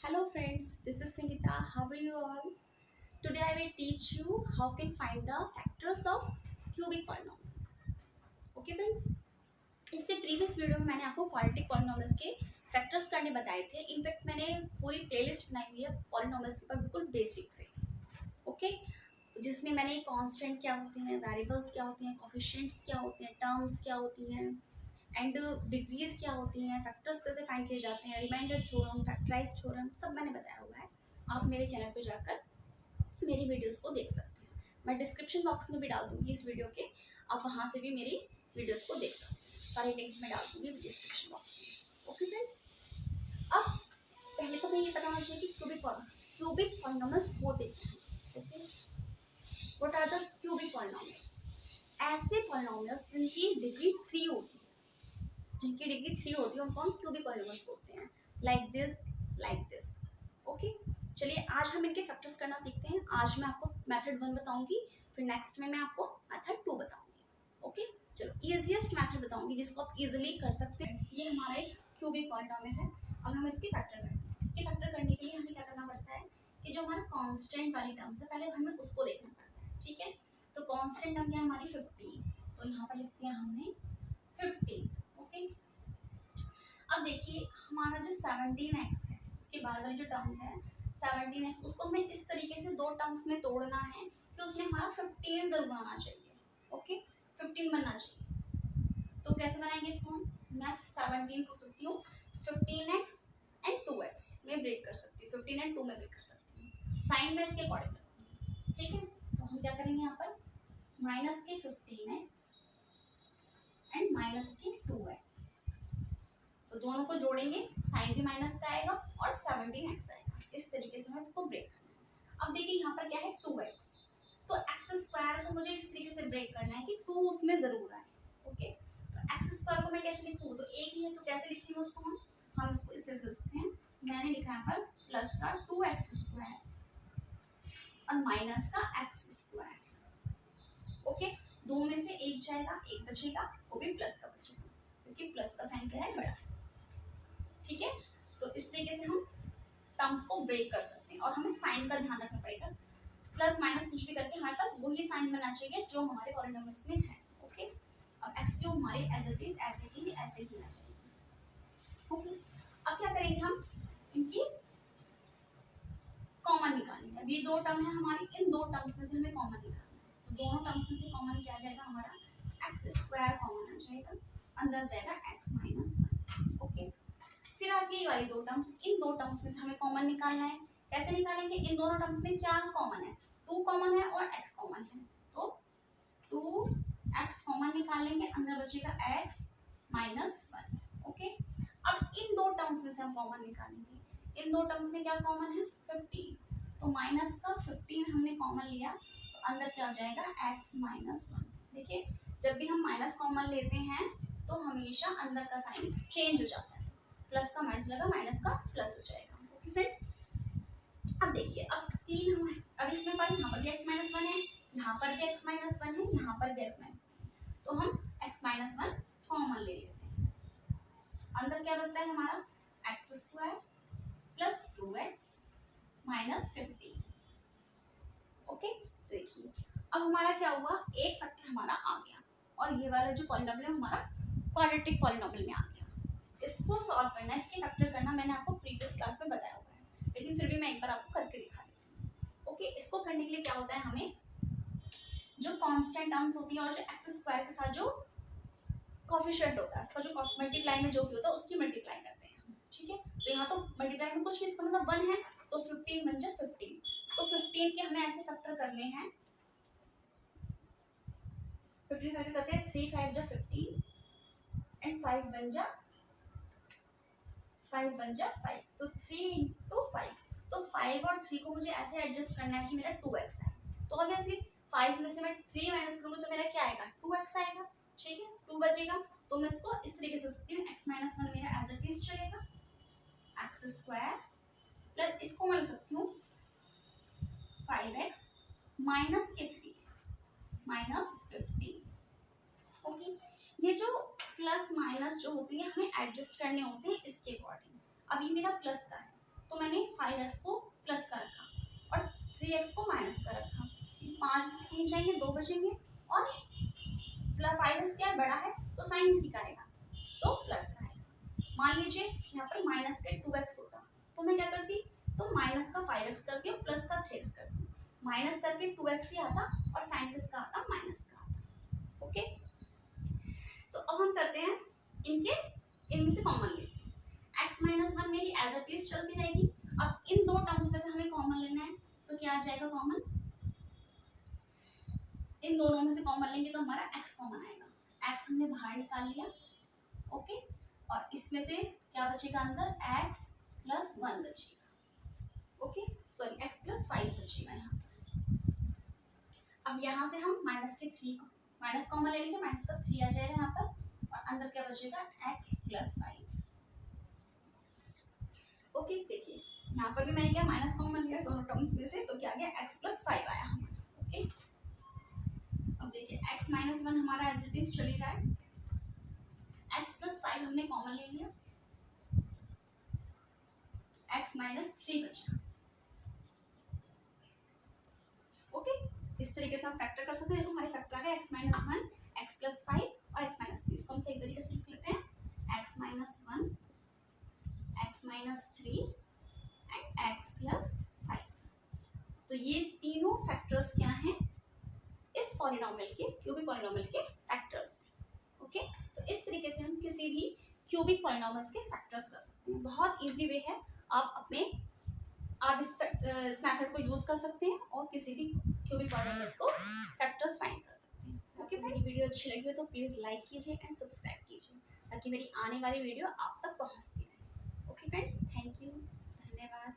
Hello friends, this is Singita. How are you all? Today I will teach you how can find the factors of cubic polynomials. Okay friends? इससे previous video में मैंने आपको quadratic polynomials के factors करने बताए थे. In fact मैंने पूरी प्लेलिस्ट बनाई हुई है पॉलिनोमियल्स के ऊपर बिल्कुल बेसिक से. ओके जिसमें मैंने कांस्टेंट क्या होते हैं, वेरिएबल्स क्या होते हैं, कोफिशिएंट्स क्या होते हैं, टर्म्स क्या होती हैं एंड डिग्रीज क्या होती हैं, फैक्टर्स कैसे फाइंड किए जाते हैं, रिमाइंडर थ्योरम, फैक्टराइज थ्योरम सब मैंने बताया हुआ है. आप मेरे चैनल पे जाकर मेरी वीडियोस को देख सकते हैं. मैं डिस्क्रिप्शन बॉक्स में भी डाल दूंगी इस वीडियो के, आप वहाँ से भी मेरी वीडियोस को देख सकते हैं. सारे लिंक मैं डाल दूंगी डिस्क्रिप्शन बॉक्स में. ओके फ्रेंड्स, अब पहले तो मैं ये पता होना चाहिए कि क्यूबिक पॉलिनोमियल्स होते क्या हैं. Okay, what are the cubic polynomials? ऐसे पॉलिनोमियल्स जिनकी डिग्री 3 होती है, जिनकी डिग्री 3 होती है उनको हम क्यूबिक पॉलिनोमियल्स बोलते हैं. Like this, like this. Okay, चलिए आज हम इनके फैक्टर्स करना सीखते हैं. आज मैं आपको मेथड 1 बताऊंगी, फिर नेक्स्ट में मैं आपको मेथड 2 बताऊंगी. ओके, चलो इजीएस्ट मेथड बताऊंगी जिसको आप इजीली कर सकते हैं. ये हमारा एक क्यूबिक पॉलिनोमियल है. अब हम इसके फैक्टर करेंगे. इसके फैक्टर करने के लिए हमें क्या करना पड़ता है कि जो हमारा कांस्टेंट वाली टर्म्स है पहले हमें उसको देखना पड़ता है. ठीक है, तो कांस्टेंट टर्म क्या है हमारी 15, तो यहाँ पर लिखते हैं हमने 15. ओके, अब देखिए हमारा जो 17x है उसके बाद वाली जो टर्म्स है 17x, उसको हमें इस तरीके से दो टर्म्स में तोड़ना है कि उसमें हमारा 15 जरूर आना चाहिए. ओके, 15 बनना चाहिए. तो कैसे बनाएंगे इसको हम? मैं 17 लिख सकती हूँ, 15x एंड 2x में ब्रेक कर सकती हूँ, 15 एंड 2 में ब्रेक कर सकती हूँ. साइन में इसके अकॉर्डिंग करूँगी. ठीक है, तो हम क्या करेंगे यहाँ पर माइनस के 15x एंड माइनस के 2x, तो दोनों को जोड़ेंगे, साइन भी माइनस का आएगा और 17x आएगा. इस तरीके से हमें इसको ब्रेक करना है. अब देखिए यहाँ पर क्या है 2x, तो एक्स स्क्वायर को मुझे इस तरीके से ब्रेक करना है कि 2 उसमें जरूर आए. ओके, तो एक्स स्क्वायर को मैं कैसे लिखूँ, तो एक ही है तो कैसे लिखेंगे उसको हम इसको इससे लिख सकते हैं. मैंने लिखा है पर प्लस का 2x स्क्वायर और माइनस का x स्क्वायर. ओके, दो में से एक जाएगा, एक बचेगा, वो भी प्लस का बचेगा क्योंकि प्लस का साइन क्या है बड़ा. ठीक है, तो इस तरीके से हम टर्म्स को ब्रेक कर सकते हैं और हमें साइन का ध्यान रखना पड़ेगा. प्लस माइनस कुछ भी करके हमारे पास वही साइन बनना चाहिए जो हमारे पॉलिनोमियल्स में है. ओके, अब एक्स क्यूब हमारे एज इट इज ऐसे ही होना चाहिए. ओके, अब क्या करेंगे हम इनकी कॉमन निकालेंगे. अब ये दो टर्म है हमारी, इन दो टर्म्स में से हमें कॉमन निकालना है. तो दोनों टर्म्स में से कॉमन क्या जाएगा हमारा एक्स स्क्वायर कॉमन आ जाएगा, अंदर जाएगा एक्स माइनस 1. ओके, फिर आगे ये वाली दो टर्म्स, इन दो टर्म्स में से हमें कॉमन निकालना है. कैसे निकालेंगे? इन दोनों टर्म्स में क्या कॉमन है, 2 कॉमन है और x कॉमन है, तो 2x कॉमन निकाल लेंगे, अंदर बचेगा x माइनस 1. ओके, अब इन दो टर्म्स में से हम कॉमन निकालेंगे. इन दो टर्म्स में क्या कॉमन है 15, तो माइनस का 15 हमने कॉमन लिया, तो अंदर क्या हो जाएगा x माइनस 1. देखिए जब भी हम माइनस कॉमन लेते हैं तो हमेशा अंदर का साइन चेंज हो जाता है, प्लस का माइनस हो जाएगा, माइनस का प्लस हो जाएगा. ओके फ्रेंड, अब देखिए अब 3 हम अब इसमें पर यहाँ पर भी x माइनस 1 है, यहाँ पर भी x माइनस 1 है, यहाँ पर भी x माइनस 1 है, तो हम x माइनस 1 कॉमन ले लेते हैं. अंदर क्या बचता है हमारा x square plus 2x minus 15. Okay, देखिए अब हमारा क्या हुआ, एक फैक्टर हमारा आ गया और ये वाला जो पॉलिनोमियल है हमारा क्वाड्रेटिक पॉलिनोमियल में आ गया. इसको सॉल्व करना, इसके फैक्टर करना मैंने आपको प्रीवियस क्लास में बताया हुआ है, लेकिन फिर भी मैं एक बार आपको करके दिखा देती हूँ. ओके, इसको करने के लिए क्या होता है, हमें जो कांस्टेंट टर्म्स होती है और जो एक्स स्क्वायर के साथ जो कोफिशिएंट होता है उसका जो मल्टीप्लाई में जो भी होता है उसकी मल्टीप्लाई करते हैं. ठीक है, तो यहाँ तो मल्टीप्लाई में कुछ नहीं, इसका मतलब 1 है तो 15 बन जाए 15. तो 15 के हमें ऐसे फैक्टर करने हैं, 15 फैक्टर करते हैं, 3 5 जा 15 एंड 5 बन जा 5, तो 3 into 5, तो 5 और 3 को मुझे ऐसे एडजस्ट करना है कि मेरा 2x है. तो ऑब्वियसली 5 में से मैं 3 माइनस करूंगी तो मेरा क्या आएगा 2x आएगा. ठीक है, 2 बचेगा, तो मैं इसको इस तरीके से लिख सकती हूँ x माइनस 1 मेरा एज इट इज चलेगा, एक्स स्क्वायर प्लस इसको मैं लिख सकती हूँ 5x माइनस के 3x माइनस 15. ओके, ये जो प्लस माइनस जो होती है हमें एडजस्ट करने होते हैं इसके अकॉर्डिंग. अब ये मेरा प्लस का है तो मैंने 5x को प्लस का रखा और 3x को माइनस का रखा। 5 से 3 जाएंगे, 2 बचेंगे और प्लस 5x क्या है, बड़ा है तो साइन इसी का आएगा, तो प्लस का आएगा। मान लीजिए यहाँ पर माइनस के 2x होता तो मैं क्या करती, तो माइनस का 5x करती हूँ, प्लस का 3x करती हूँ। माइनस करके 2x ही आता और साइन किसका आता, माइनस का आता। ओके, तो अब हम करते हैं इनमें से कॉमन लेते हैं। x माइनस 1 मेरी एज इट इज चलती रहेगी। अब इन दो टर्म्स में से हमें कॉमन लेना है, तो क्या आ जाएगा कॉमन, इन दोनों में से कॉमन लेंगे तो हमारा x कॉमन आएगा। x हमने बाहर निकाल लिया। ओके, और इसमें से क्या बचेगा अंदर, x प्लस 1 बचेगा। ओके, सॉरी x प्लस 5 बचेगा यहाँ। अब यहाँ से हम माइनस के 3 माइनस कॉमन ले लेंगे, माइनस का 3 आ जाएगा यहाँ पर और अंदर क्या बचेगा, x प्लस 5। ओके, देखिए यहाँ पर भी मैंने क्या माइनस कॉमन लिया दोनों टर्म्स में से, तो क्या आ गया, x प्लस 5 आया हमारा। ओके, अब देखिए x माइनस 1 हमारा एज इट इज चल ही रहा है, x प्लस 5 हमने कॉमन ले लिया, x माइनस 3 बचा। ओके, इस तरीके से हम फैक्टर कर सकते हैं। देखो हमारे फैक्टर आ गया x माइनस 1, x प्लस 5 और x माइनस 3। इसको हम सही तरीके से लिख लेते हैं, x minus 1, x minus 3 and x plus 5। तो ये तीनों फैक्टर्स क्या हैं, इस पॉलिनोमियल के, क्यूबिक पॉलिनोमियल के फैक्टर्स हैं। ओके, तो इस तरीके से हम किसी भी क्यूबिक पॉलिनोमियल्स के फैक्टर्स कर सकते हैं। बहुत इजी वे है, आप इस मेथड को यूज कर सकते हैं और किसी भी क्यूबिक पॉलिनोमियल्स को फैक्टर्स फाइंड कर सकते हैं। ओके, मेरी वीडियो अच्छी लगी हो तो प्लीज़ लाइक कीजिए एंड सब्सक्राइब कीजिए ताकि मेरी आने वाली वीडियो आप तक पहुंचती रहे। ओके फ्रेंड्स, थैंक यू, धन्यवाद।